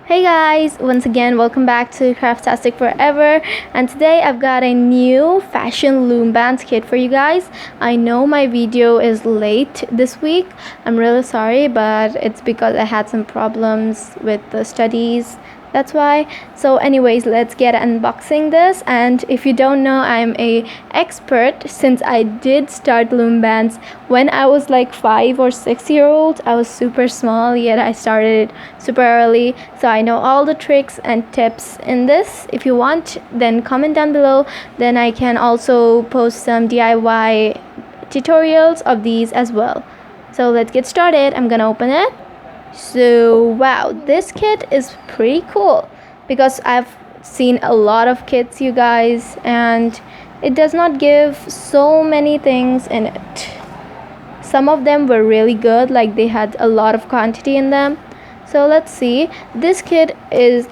Hey guys, once again welcome back to Craftastic Forever, and today I've got a new fashion loom bands kit for you guys. I know my video is late this week. I'm really sorry, but it's because I had some problems with the studies. That's why. So anyways, let's get unboxing this. And if you don't know, I'm a expert since I did start loom bands when I was like 5 or 6 year old. I was super small, yet I started super early, so I know all the tricks and tips in this. If you want, then comment down below, then I can also post some DIY tutorials of these as well. So let's get started. I'm gonna open it. So wow, this kit is pretty cool because I've seen a lot of kits, you guys, and it does not give so many things in it. Some of them were really good, like they had a lot of quantity in them. So let's see. This kit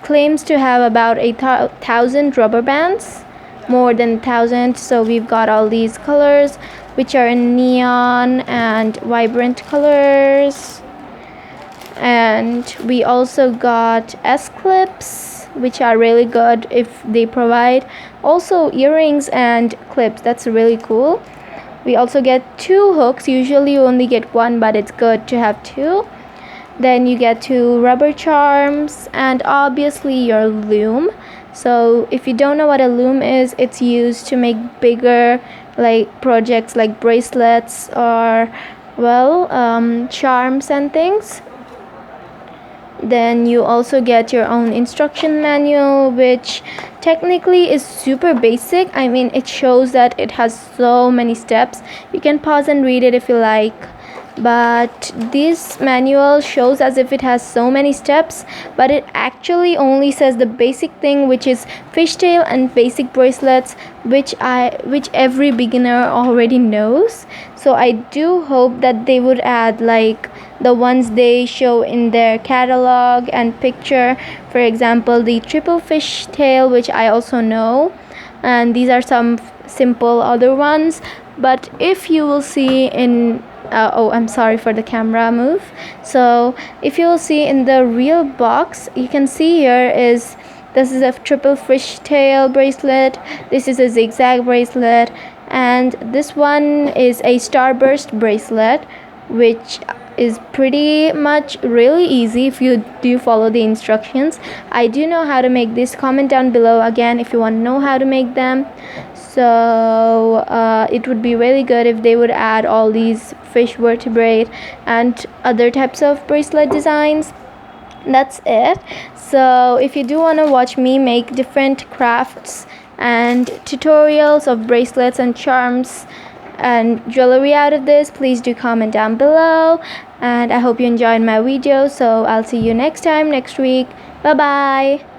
claims to have about 1,000 rubber bands, more than 1,000. So we've got all these colors, which are in neon and vibrant colors. And we also got S-clips, which are really good if they provide. Also earrings and clips, that's really cool. We also get 2 hooks. Usually you only get 1, but it's good to have 2. Then you get 2 rubber charms and obviously your loom. So if you don't know what a loom is, it's used to make bigger like projects like bracelets or charms and things. Then you also get your own instruction manual, which technically is super basic. I mean, it shows that it has so many steps. You can pause and read it if you like, but this manual shows as if it has so many steps, but it actually only says the basic thing, which is fishtail and basic bracelets, which every beginner already knows. So I do hope that they would add like the ones they show in their catalog and picture. For example, the triple fishtail, which I also know, and these are some simple other ones. But if you will see in I'm sorry for the camera move. So if you will see in the real box, you can see here this is a triple fishtail bracelet, this is a zigzag bracelet, and this one is a starburst bracelet, which is pretty much really easy if you do follow the instructions. I do know how to make this. Comment down below again if you want to know how to make them. So it would be really good if they would add all these fish vertebrate and other types of bracelet designs. That's it. So if you do want to watch me make different crafts and tutorials of bracelets and charms and jewelry out of this, please do comment down below, and I hope you enjoyed my video. So I'll see you next time, next week. Bye bye.